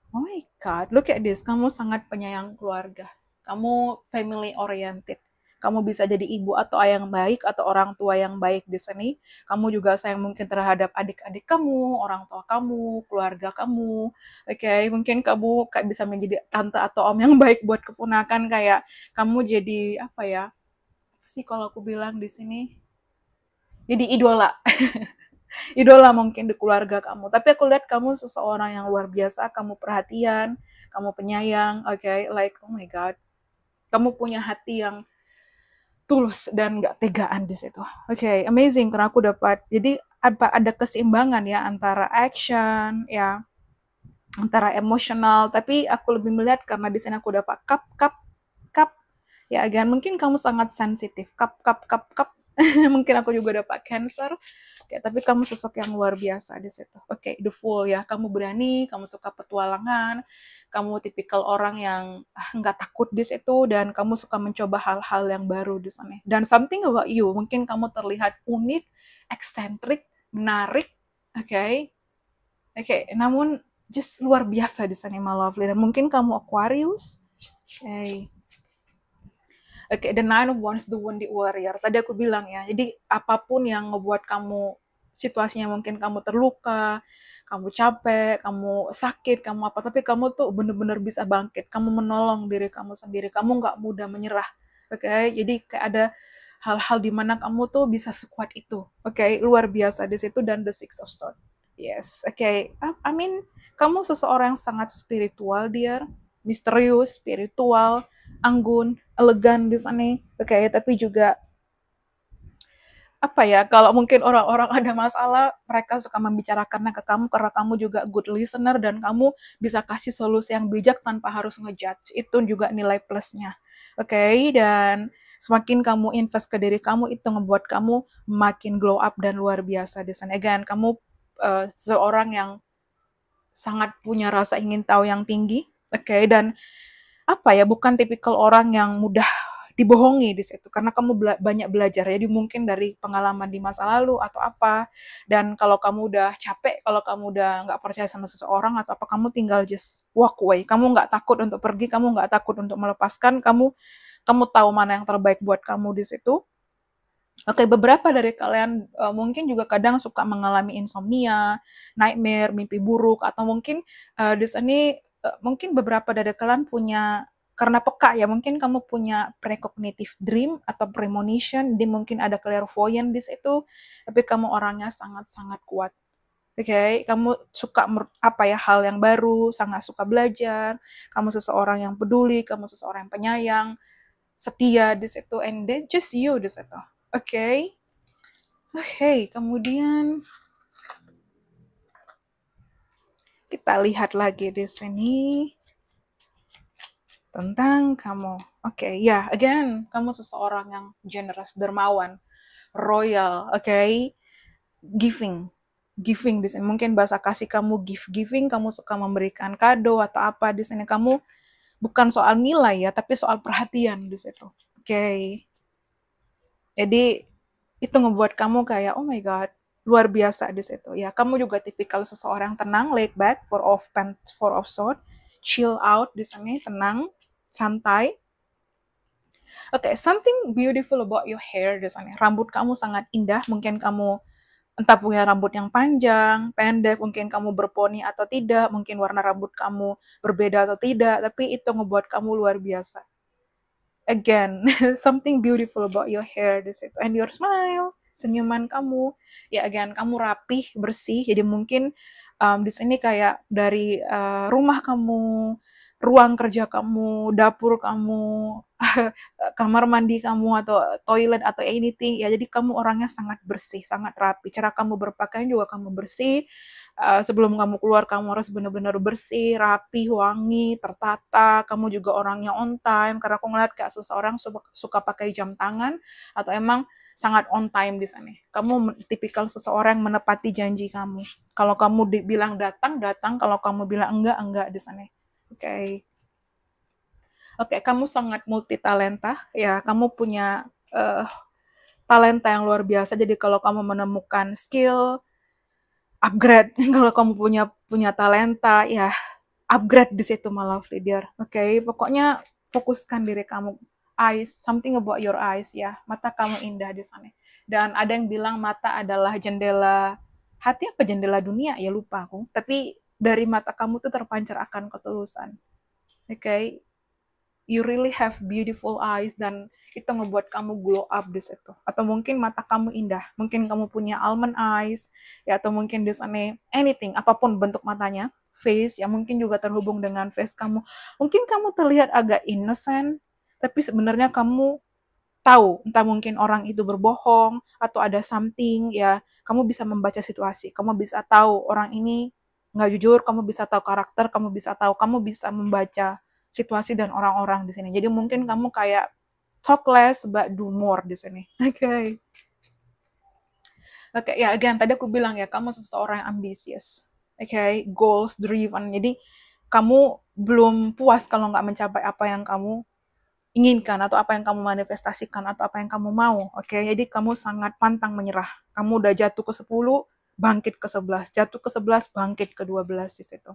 Oh my god, look at this. Kamu sangat penyayang keluarga. Kamu family oriented. Kamu bisa jadi ibu atau ayah yang baik atau orang tua yang baik di sini. Kamu juga sayang mungkin terhadap adik-adik kamu, orang tua kamu, keluarga kamu. Oke, mungkin kamu kayak bisa menjadi tante atau om yang baik buat keponakan, kayak kamu jadi apa ya? Apa sih kalau aku bilang di sini? Jadi idola. Idola mungkin di keluarga kamu. Tapi aku lihat kamu seseorang yang luar biasa, kamu perhatian, kamu penyayang, oke, like oh my god, kamu punya hati yang tulus dan gak tegaan di situ. Oke, amazing karena aku dapat. Jadi ada keseimbangan ya antara action ya, antara emosional, tapi aku lebih melihat karena di sini aku dapat cup ya, again mungkin kamu sangat sensitif, cup. Mungkin aku juga dapat cancer. Oke, tapi kamu sosok yang luar biasa di situ. Oke, the full ya, kamu berani, kamu suka petualangan, kamu tipikal orang yang nggak takut di situ, dan kamu suka mencoba hal-hal yang baru di sana. Dan something about you, mungkin kamu terlihat unik, eksentrik, menarik, oke, namun just luar biasa di sana, my lovely. Dan mungkin kamu Aquarius, Oke, the Nine of Wands, the Wounded Warrior. Tadi aku bilang ya, jadi apapun yang ngebuat kamu, situasinya mungkin kamu terluka, kamu capek, kamu sakit, kamu apa, tapi kamu tuh bener-bener bisa bangkit, kamu menolong diri kamu sendiri, kamu nggak mudah menyerah. Oke, jadi kayak ada hal-hal di mana kamu tuh bisa sekuat itu. Oke, luar biasa di situ. Dan the Six of Swords. Yes, oke. I mean, kamu seseorang yang sangat spiritual, dear. Misterius, spiritual, anggun, elegan di sana. Oke, tapi juga apa ya, kalau mungkin orang-orang ada masalah, mereka suka membicarakannya ke kamu karena kamu juga good listener dan kamu bisa kasih solusi yang bijak tanpa harus ngejudge. Itu juga nilai plusnya. Oke, dan semakin kamu invest ke diri kamu, itu ngebuat kamu makin glow up dan luar biasa di sana. Again, kamu seorang yang sangat punya rasa ingin tahu yang tinggi. Oke, dan apa ya, bukan tipikal orang yang mudah dibohongi di situ karena kamu banyak belajar, jadi mungkin dari pengalaman di masa lalu atau apa. Dan kalau kamu udah capek, kalau kamu udah nggak percaya sama seseorang atau apa, kamu tinggal just walk away. Kamu nggak takut untuk pergi, kamu nggak takut untuk melepaskan, kamu tahu mana yang terbaik buat kamu di situ. Oke, beberapa dari kalian mungkin juga kadang suka mengalami insomnia, nightmare, mimpi buruk, atau mungkin di sini mungkin beberapa dari kalian punya, karena peka ya, mungkin kamu punya precognitive dream atau premonition, dia mungkin ada clairvoyant di situ, tapi kamu orangnya sangat-sangat kuat. Oke, kamu suka apa ya, hal yang baru, sangat suka belajar, kamu seseorang yang peduli, kamu seseorang yang penyayang, setia di situ, and then just you di situ. Oke. Kemudian kita lihat lagi di sini tentang kamu. Oke, ya, again, kamu seseorang yang generous, dermawan, royal, oke, giving, giving di sini. Mungkin bahasa kasih kamu giving, kamu suka memberikan kado atau apa di sini. Kamu bukan soal nilai ya, tapi soal perhatian di situ. Oke, jadi itu ngebuat kamu kayak oh my god, luar biasa di situ. Ya, kamu juga tipikal seseorang tenang, laid back, four of sword, chill out di sini, tenang, santai. Oke, something beautiful about your hair di sana. Rambut kamu sangat indah. Mungkin kamu entah punya rambut yang panjang, pendek, mungkin kamu berponi atau tidak, mungkin warna rambut kamu berbeda atau tidak, tapi itu ngebuat kamu luar biasa. Again, something beautiful about your hair di situ. And your smile, senyuman kamu. Ya again, kamu rapih, bersih. Jadi mungkin di sini kayak dari rumah kamu, ruang kerja kamu, dapur kamu, kamar mandi kamu atau toilet atau anything ya, jadi kamu orangnya sangat bersih, sangat rapi, cara kamu berpakaian juga kamu bersih. Sebelum kamu keluar kamu harus benar-benar bersih, rapi, wangi, tertata. Kamu juga orangnya on time karena aku ngeliat kayak seseorang suka pakai jam tangan atau emang sangat on time di sana. Kamu tipikal seseorang yang menepati janji kamu. Kalau kamu bilang datang, datang. Kalau kamu bilang enggak di sana. Oke. Oke, kamu sangat multi talenta, ya. Kamu punya talenta yang luar biasa. Jadi kalau kamu menemukan skill, upgrade. Kalau kamu punya talenta, ya upgrade di situ malah dear. Oke, pokoknya fokuskan diri kamu. Eyes, something about your eyes, ya. Mata kamu indah di sana. Dan ada yang bilang mata adalah jendela hati apa jendela dunia, ya lupa aku. Tapi dari mata kamu tuh terpancar akan ketulusan. Oke, you really have beautiful eyes dan itu ngebuat kamu glow up di situ. Atau mungkin mata kamu indah, mungkin kamu punya almond eyes, ya atau mungkin di sana anything, apapun bentuk matanya, face, ya mungkin juga terhubung dengan face kamu. Mungkin kamu terlihat agak innocent, tapi sebenarnya kamu tahu, entah mungkin orang itu berbohong atau ada something, ya kamu bisa membaca situasi, kamu bisa tahu orang ini nggak jujur, kamu bisa tahu karakter, kamu bisa membaca situasi dan orang-orang di sini. Jadi mungkin kamu kayak talk less but do more di sini. Oke. Oke, ya again tadi aku bilang ya kamu seseorang yang ambisius. Oke, goals driven. Jadi kamu belum puas kalau nggak mencapai apa yang kamu inginkan atau apa yang kamu manifestasikan atau apa yang kamu mau. Oke, jadi kamu sangat pantang menyerah. Kamu udah jatuh ke 10, bangkit ke 11, jatuh ke 11, bangkit ke 12 di situ.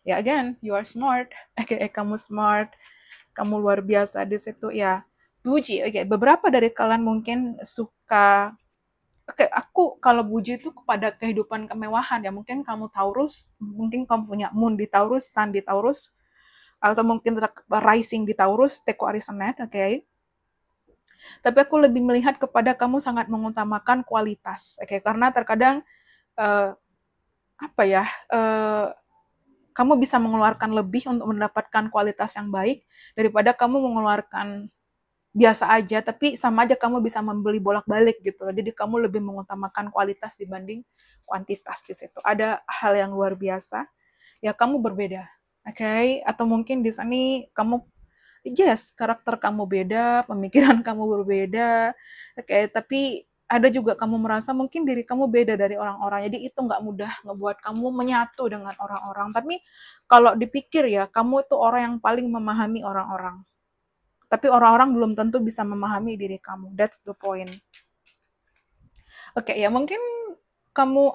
Ya again, you are smart. Oke, kamu smart. Kamu luar biasa di situ ya. Puji. Oke, beberapa dari kalian mungkin suka Oke, aku kalau puji itu kepada kehidupan kemewahan ya. Mungkin kamu Taurus, mungkin kamu punya Moon di Taurus, Sun di Taurus, atau mungkin rising di Taurus, Teko Arisanet, oke. Tapi aku lebih melihat kepada kamu sangat mengutamakan kualitas, oke. Karena terkadang eh, apa ya, kamu bisa mengeluarkan lebih untuk mendapatkan kualitas yang baik daripada kamu mengeluarkan biasa aja, tapi sama aja kamu bisa membeli bolak-balik gitu. Jadi kamu lebih mengutamakan kualitas dibanding kuantitas di situ. Ada hal yang luar biasa, ya kamu berbeda, oke? Okay? Atau mungkin di sini kamu yes, karakter kamu beda, pemikiran kamu berbeda, oke, okay, tapi ada juga kamu merasa mungkin diri kamu beda dari orang-orang, jadi itu nggak mudah ngebuat kamu menyatu dengan orang-orang, tapi kalau dipikir ya, kamu itu orang yang paling memahami orang-orang, tapi orang-orang belum tentu bisa memahami diri kamu, that's the point. Oke, ya mungkin kamu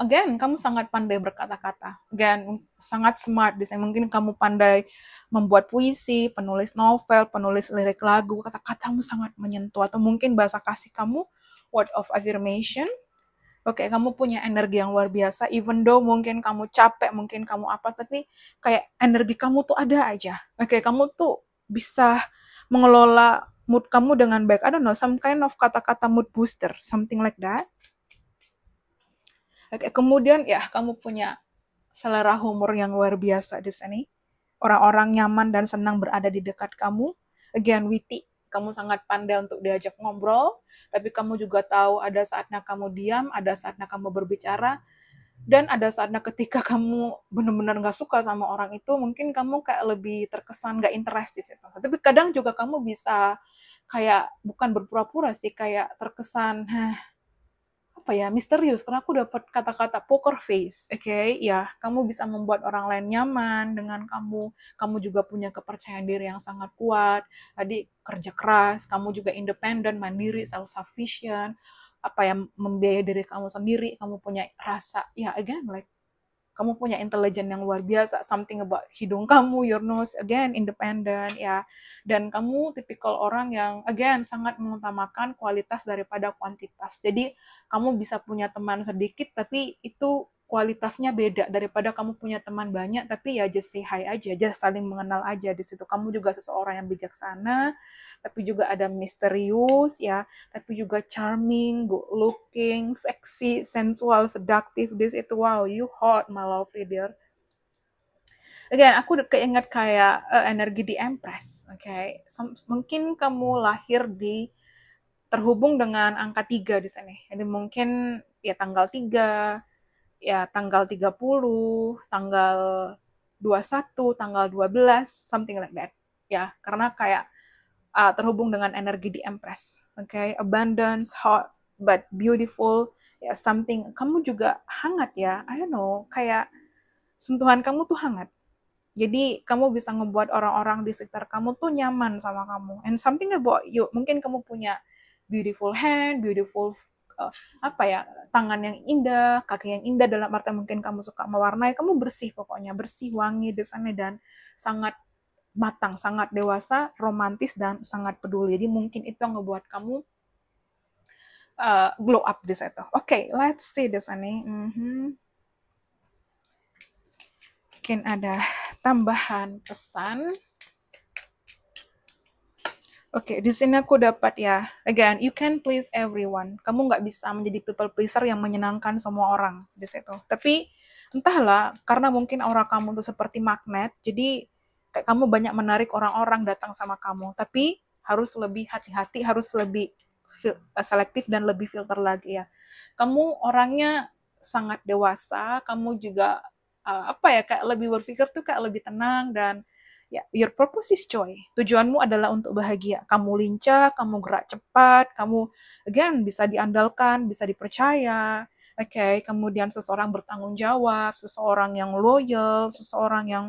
sangat pandai berkata-kata. Again, sangat smart. Bisa mungkin kamu pandai membuat puisi, penulis novel, penulis lirik lagu. Kata-katamu sangat menyentuh. Atau mungkin bahasa kasih kamu word of affirmation. Oke, kamu punya energi yang luar biasa. Even though mungkin kamu capek, mungkin kamu apa, tapi kayak energi kamu tuh ada aja. Oke, kamu tuh bisa mengelola mood kamu dengan baik. I don't know, some kind of kata-kata mood booster, something like that. Oke, kemudian ya kamu punya selera humor yang luar biasa di sini. Orang-orang nyaman dan senang berada di dekat kamu. Again, witty. Kamu sangat pandai untuk diajak ngobrol, tapi kamu juga tahu ada saatnya kamu diam, ada saatnya kamu berbicara. Dan ada saatnya ketika kamu benar-benar nggak suka sama orang itu, mungkin kamu kayak lebih terkesan nggak interest di situ. Tapi kadang juga kamu bisa kayak bukan berpura-pura sih, kayak terkesan apa ya, misterius karena aku dapat kata-kata poker face, oke, ya kamu bisa membuat orang lain nyaman dengan kamu juga punya kepercayaan diri yang sangat kuat, tadi kerja keras, kamu juga independen, mandiri, self sufficient, apa ya, membiayai diri kamu sendiri, kamu punya rasa, ya again like kamu punya intelijen yang luar biasa, something about hidung kamu, your nose, again, independent, ya. Dan kamu tipikal orang yang, again, sangat mengutamakan kualitas daripada kuantitas. Jadi, kamu bisa punya teman sedikit, tapi itu kualitasnya beda daripada kamu punya teman banyak, tapi ya just say hi aja, just saling mengenal aja di situ. Kamu juga seseorang yang bijaksana, tapi juga ada misterius, ya, tapi juga charming, good looking, sexy, sensual, seductive. This itu wow, you hot, my lovely dear. Again, aku keinget kayak energi di Empress, oke. Okay? Mungkin kamu lahir di terhubung dengan angka 3 di sini. Jadi mungkin ya tanggal 3, ya tanggal 30, tanggal 21, tanggal 12, something like that. Ya, karena kayak terhubung dengan energi di Empress. Okay, abundance, hot but beautiful, ya something. Kamu juga hangat ya. I don't know, kayak sentuhan kamu tuh hangat. Jadi kamu bisa ngebuat orang-orang di sekitar kamu tuh nyaman sama kamu. And something about you, mungkin kamu punya beautiful hand, beautiful apa ya, tangan yang indah, kaki yang indah, dalam arti mungkin kamu suka mewarnai, kamu bersih pokoknya, bersih, wangi, desainnya, dan sangat matang, sangat dewasa, romantis, dan sangat peduli. Jadi mungkin itu yang ngebuat kamu glow up di situ. Oke, let's see di sini. Mungkin ada tambahan pesan. Oke, di sini aku dapat ya, again, you can please everyone. Kamu nggak bisa menjadi people pleaser yang menyenangkan semua orang di situ. Tapi entahlah, karena mungkin aura kamu tuh seperti magnet, jadi kayak kamu banyak menarik orang-orang datang sama kamu. Tapi harus lebih hati-hati, harus lebih selektif dan lebih filter lagi ya. Kamu orangnya sangat dewasa, kamu juga apa ya, kayak lebih berpikir tuh kayak lebih tenang, dan ya, your purpose is joy. Tujuanmu adalah untuk bahagia. Kamu lincah, kamu gerak cepat, kamu again bisa diandalkan, bisa dipercaya. Oke, okay? Kemudian seseorang bertanggung jawab, seseorang yang loyal, seseorang yang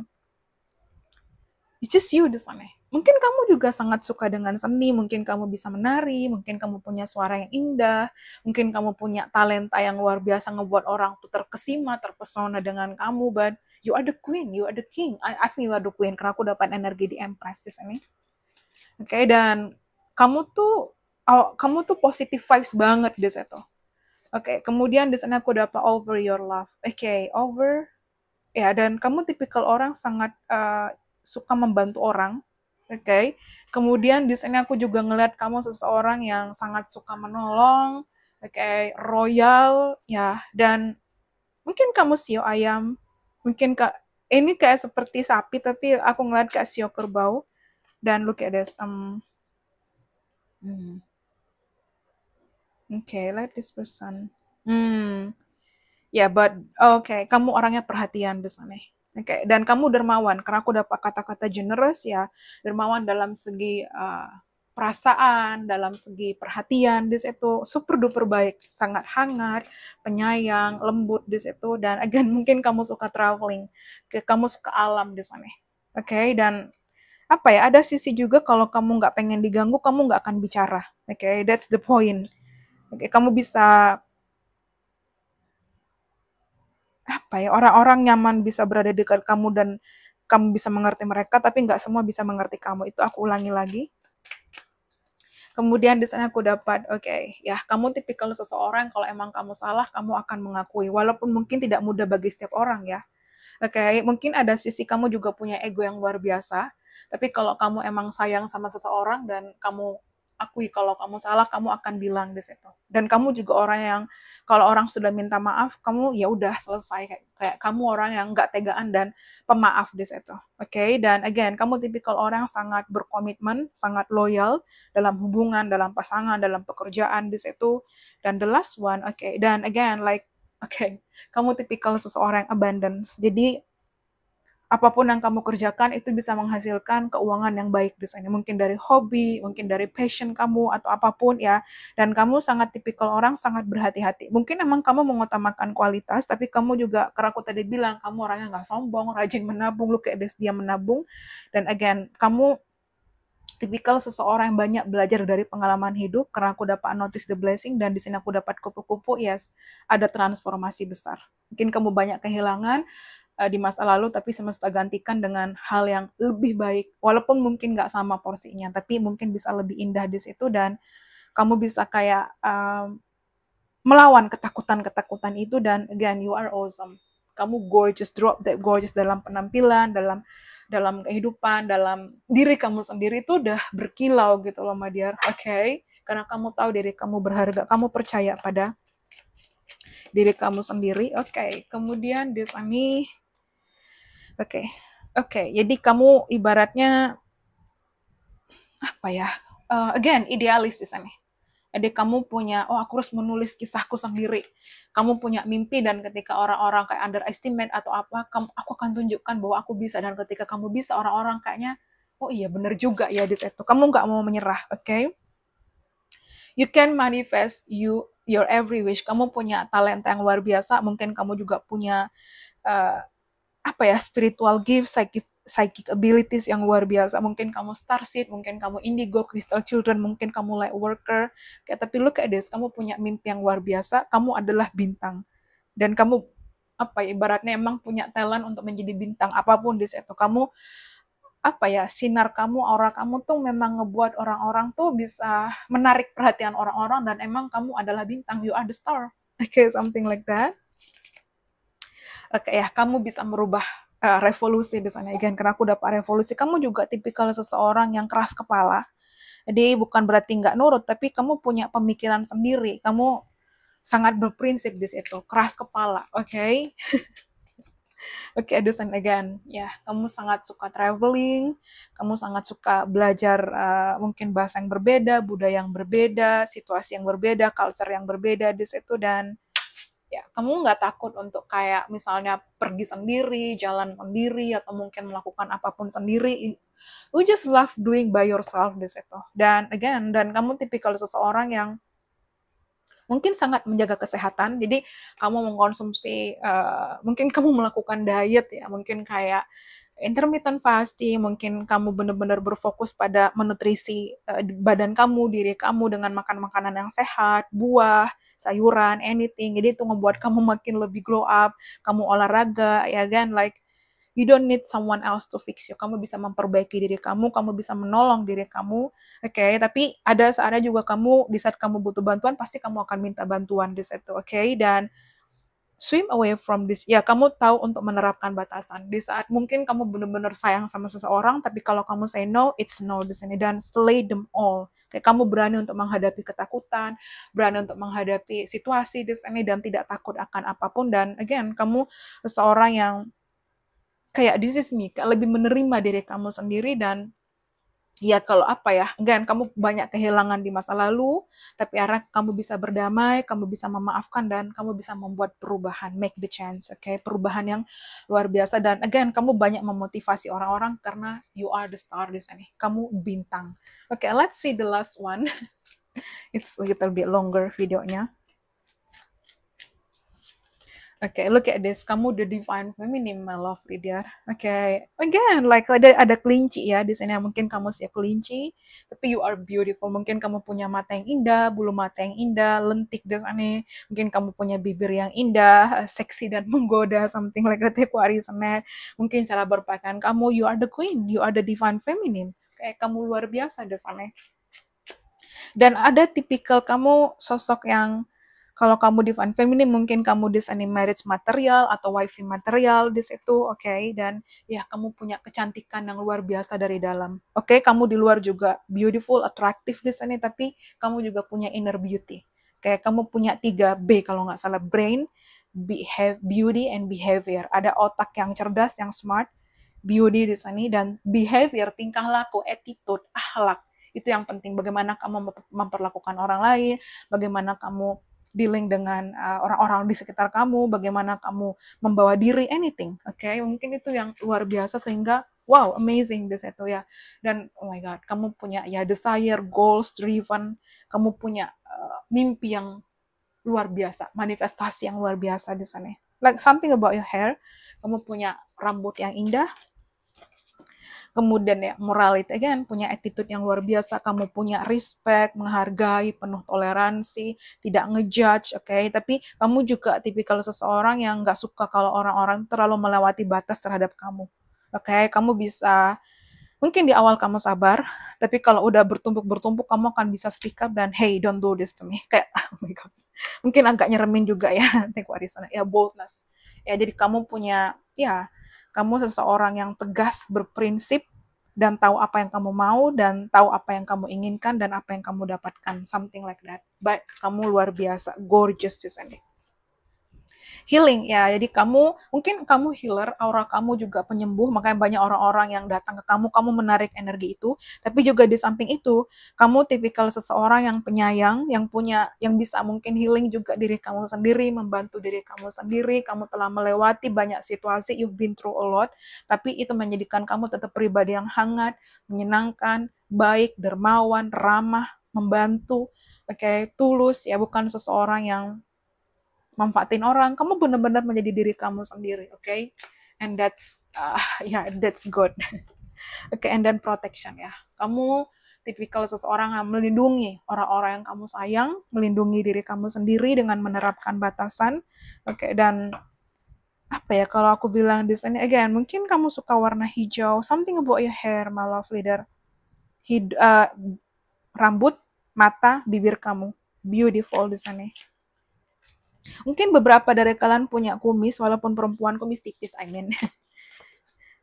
it's just you di sana. Mungkin kamu juga sangat suka dengan seni, mungkin kamu bisa menari, mungkin kamu punya suara yang indah, mungkin kamu punya talenta yang luar biasa ngebuat orang tuh terkesima, terpesona dengan kamu, but you are the queen, you are the king. I think you are the queen, karena aku dapat energi di Empress di sini. Oke, okay, dan kamu tuh positive vibes banget di situ. Oke, okay, kemudian di sana aku dapat over your love. Oke, okay, over, ya, dan kamu tipikal orang sangat suka membantu orang. Oke, okay. Kemudian di sini aku juga ngeliat kamu seseorang yang sangat suka menolong, oke, okay, royal, ya, dan mungkin kamu sio ayam, mungkin ini kayak seperti sapi, tapi aku ngeliat kayak sio kerbau, dan look at this, okay, like this person, ya, but okay, kamu orangnya perhatian di sana. Oke, okay. Dan kamu dermawan, karena aku dapat kata-kata generous ya, dermawan dalam segi perasaan, dalam segi perhatian di situ, super duper baik, sangat hangat, penyayang, lembut di situ, dan again mungkin kamu suka traveling, kamu suka alam di sana. Oke, okay. Dan apa ya, ada sisi juga kalau kamu nggak pengen diganggu, kamu nggak akan bicara. Oke, okay. That's the point. Oke, okay. Kamu bisa apa ya, orang-orang nyaman bisa berada dekat kamu dan kamu bisa mengerti mereka, tapi nggak semua bisa mengerti kamu. Itu aku ulangi lagi. Kemudian di sana aku dapat, oke, okay, ya kamu tipikal seseorang kalau emang kamu salah, kamu akan mengakui. Walaupun mungkin tidak mudah bagi setiap orang ya. Oke, okay, mungkin ada sisi kamu juga punya ego yang luar biasa. Tapi kalau kamu emang sayang sama seseorang dan kamu akui kalau kamu salah, kamu akan bilang di situ. Dan kamu juga orang yang kalau orang sudah minta maaf, kamu ya udah selesai, kayak kamu orang yang nggak tegaan dan pemaaf di situ. Oke, okay? Dan again, kamu tipikal orang yang sangat berkomitmen, sangat loyal dalam hubungan, dalam pasangan, dalam pekerjaan di situ. Dan the last one, oke, okay. Dan again, like Oke, kamu tipikal seseorang yang abundance. Jadi apapun yang kamu kerjakan itu bisa menghasilkan keuangan yang baik di sana. Mungkin dari hobi, mungkin dari passion kamu atau apapun ya. Dan kamu sangat tipikal orang sangat berhati-hati. Mungkin emang kamu mengutamakan kualitas, tapi kamu juga, karena aku tadi bilang, kamu orangnya nggak sombong, rajin menabung, lu kayak dia menabung. Dan again, kamu tipikal seseorang yang banyak belajar dari pengalaman hidup karena aku dapat notice the blessing dan di sini aku dapat kupu-kupu, yes, ada transformasi besar. Mungkin kamu banyak kehilangan di masa lalu tapi semesta gantikan dengan hal yang lebih baik walaupun mungkin nggak sama porsinya tapi mungkin bisa lebih indah di situ dan kamu bisa kayak melawan ketakutan-ketakutan itu dan again you are awesome. Kamu gorgeous, drop that gorgeous dalam penampilan, dalam kehidupan, dalam diri kamu sendiri itu udah berkilau gitu loh, my dear. Oke, okay? Karena kamu tahu diri kamu berharga, kamu percaya pada diri kamu sendiri. Oke, okay. Kemudian di sini, oke, oke. Jadi kamu ibaratnya apa ya? Again, idealis di sini. Jadi kamu punya, oh aku harus menulis kisahku sendiri. Kamu punya mimpi dan ketika orang-orang kayak underestimate atau apa, aku akan tunjukkan bahwa aku bisa. Dan ketika kamu bisa, orang-orang kayaknya, oh iya bener juga ya di situ. Kamu nggak mau menyerah, oke? Okay? You can manifest your every wish. Kamu punya talenta yang luar biasa. Mungkin kamu juga punya uh, apa ya, spiritual gift, psychic abilities yang luar biasa. Mungkin kamu starseed, mungkin kamu indigo, crystal children, mungkin kamu light worker. Kayak tapi look at this, kamu punya mimpi yang luar biasa, kamu adalah bintang. Dan kamu apa ya, ibaratnya emang punya talent untuk menjadi bintang apapun di situ. Kamu apa ya, sinar kamu, aura kamu tuh memang ngebuat orang-orang tuh bisa menarik perhatian orang-orang dan emang kamu adalah bintang, you are the star. Okay, something like that. Oke ya, kamu bisa merubah revolusi di sana. Again, karena aku dapat revolusi, kamu juga tipikal seseorang yang keras kepala. Jadi bukan berarti nggak nurut, tapi kamu punya pemikiran sendiri. Kamu sangat berprinsip di situ, keras kepala, oke? Okay? Oke, okay, and again, ya, kamu sangat suka traveling, kamu sangat suka belajar mungkin bahasa yang berbeda, budaya yang berbeda, situasi yang berbeda, culture yang berbeda di situ dan ya kamu nggak takut untuk kayak misalnya pergi sendiri, jalan sendiri, atau mungkin melakukan apapun sendiri. You just love doing by yourself di situ. Dan again, dan kamu tipikal seseorang yang mungkin sangat menjaga kesehatan. Jadi kamu mengkonsumsi, mungkin kamu melakukan diet ya, mungkin kayak intermittent fasting, mungkin kamu benar-benar berfokus pada menutrisi badan kamu, diri kamu dengan makan makanan yang sehat, buah, sayuran, anything. Jadi itu ngebuat kamu makin lebih glow up, kamu olahraga, ya kan, like you don't need someone else to fix you. Kamu bisa memperbaiki diri kamu bisa menolong diri kamu, oke? Okay? Tapi ada saatnya juga kamu, di saat kamu butuh bantuan, pasti kamu akan minta bantuan di situ, oke? Okay? Dan swim away from this. Ya, kamu tahu untuk menerapkan batasan. Di saat mungkin kamu benar-benar sayang sama seseorang, tapi kalau kamu say no, it's no di sini. Dan slay them all. Kayak kamu berani untuk menghadapi ketakutan, berani untuk menghadapi situasi di sini, dan tidak takut akan apapun. Dan again, kamu seseorang yang kayak this is me, kayak lebih menerima diri kamu sendiri dan ya kalau apa ya, enggak, kamu banyak kehilangan di masa lalu, tapi arah kamu bisa berdamai, kamu bisa memaafkan, dan kamu bisa membuat perubahan, make the change, oke? Okay? Perubahan yang luar biasa, dan again, kamu banyak memotivasi orang-orang karena you are the star di sini, kamu bintang. Oke, okay, let's see the last one. It's a little bit longer videonya. Okay, look at this. Kamu the divine feminine, my lovely dear. Okay, again, like ada kelinci ya di sini. Mungkin kamu siap kelinci, tapi you are beautiful. Mungkin kamu punya mata yang indah, bulu mata yang indah, lentik di sana. Mungkin kamu punya bibir yang indah, seksi dan menggoda, something like that. Aquarius net. Mungkin cara berpakaian kamu, you are the queen, you are the divine feminine. Kayak kamu luar biasa di sana. Dan ada tipikal kamu sosok yang kalau kamu divine feminine mungkin kamu desain marriage material atau wifey material di situ, oke? Okay? Dan ya kamu punya kecantikan yang luar biasa dari dalam. Oke, okay? Kamu di luar juga beautiful, attractive di sini, tapi kamu juga punya inner beauty. Kayak kamu punya 3B kalau nggak salah, brain, beauty, and behavior. Ada otak yang cerdas, yang smart, beauty di sini, dan behavior, tingkah laku, attitude, akhlak. Itu yang penting, bagaimana kamu memperlakukan orang lain, bagaimana kamu dealing dengan orang-orang di sekitar kamu, bagaimana kamu membawa diri, anything, oke? Mungkin itu yang luar biasa sehingga wow, amazing di situ ya. Dan oh my god, kamu punya ya desire, goals driven, kamu punya mimpi yang luar biasa, manifestasi yang luar biasa di sana. Like something about your hair, kamu punya rambut yang indah, kemudian ya morality again, punya attitude yang luar biasa, kamu punya respect, menghargai, penuh toleransi, tidak ngejudge, oke? Tapi kamu juga tipikal seseorang yang nggak suka kalau orang-orang terlalu melewati batas terhadap kamu, oke? Kamu bisa, mungkin di awal kamu sabar, tapi kalau udah bertumpuk-bertumpuk, kamu akan bisa speak up dan hey, don't do this to me. Kayak, oh my god, mungkin agak nyeremin juga ya, take warisan, ya boldness. Ya, jadi kamu punya, ya, kamu seseorang yang tegas, berprinsip, dan tahu apa yang kamu mau, dan tahu apa yang kamu inginkan, dan apa yang kamu dapatkan. Something like that. Baik, kamu luar biasa, gorgeous di sini. Healing ya, jadi kamu mungkin kamu healer, aura kamu juga penyembuh, makanya banyak orang-orang yang datang ke kamu menarik energi itu. Tapi juga di samping itu, kamu tipikal seseorang yang penyayang, yang punya, yang bisa mungkin healing juga diri kamu sendiri, membantu diri kamu sendiri. Kamu telah melewati banyak situasi, you've been through a lot, tapi itu menjadikan kamu tetap pribadi yang hangat, menyenangkan, baik, dermawan, ramah, membantu, oke, tulus ya, bukan seseorang yang manfaatin orang. Kamu benar-benar menjadi diri kamu sendiri, oke? And that's that's good. Oke, and then protection ya. Kamu tipikal seseorang yang melindungi orang-orang yang kamu sayang, melindungi diri kamu sendiri dengan menerapkan batasan. Oke, dan apa ya kalau aku bilang di sini again, mungkin kamu suka warna hijau, something about your hair, my love leader. Rambut, mata, bibir kamu beautiful di sini. Mungkin beberapa dari kalian punya kumis, walaupun perempuan kumis tipis, I mean.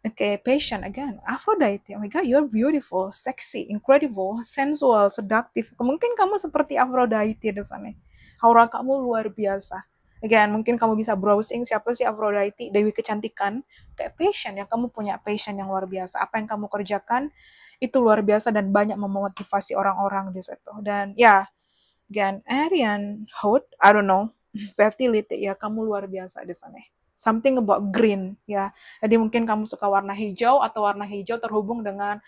Okay, patient again. Aphrodite, oh my god, you're beautiful, sexy, incredible, sensual, seductive. Mungkin kamu seperti Aphrodite di sana. Aura kamu luar biasa. Again, mungkin kamu bisa browsing siapa sih Aphrodite, Dewi Kecantikan. Kayak passion ya, kamu punya passion yang luar biasa. Apa yang kamu kerjakan itu luar biasa dan banyak memotivasi orang-orang di situ. Dan ya, again, Arian Hout, I don't know, fertility ya, kamu luar biasa di sana. Something about green ya. Jadi mungkin kamu suka warna hijau atau warna hijau terhubung dengan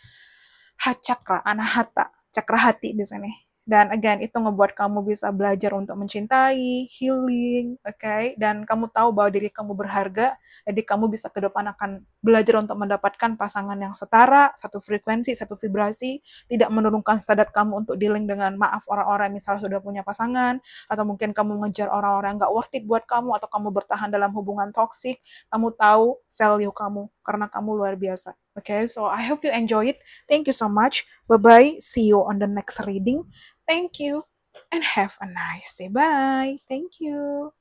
chakra, anahata, cakra hati di sini. Dan again, itu ngebuat kamu bisa belajar untuk mencintai, healing, oke? Dan kamu tahu bahwa diri kamu berharga, jadi kamu bisa ke depan akan belajar untuk mendapatkan pasangan yang setara, satu frekuensi, satu vibrasi, tidak menurunkan standar kamu untuk dealing dengan maaf orang-orang misalnya sudah punya pasangan, atau mungkin kamu ngejar orang-orang yang nggak worth it buat kamu, atau kamu bertahan dalam hubungan toksik, kamu tahu value kamu, karena kamu luar biasa. Okay, so I hope you enjoy it. Thank you so much. Bye-bye. See you on the next reading. Thank you and have a nice day. Bye. Thank you.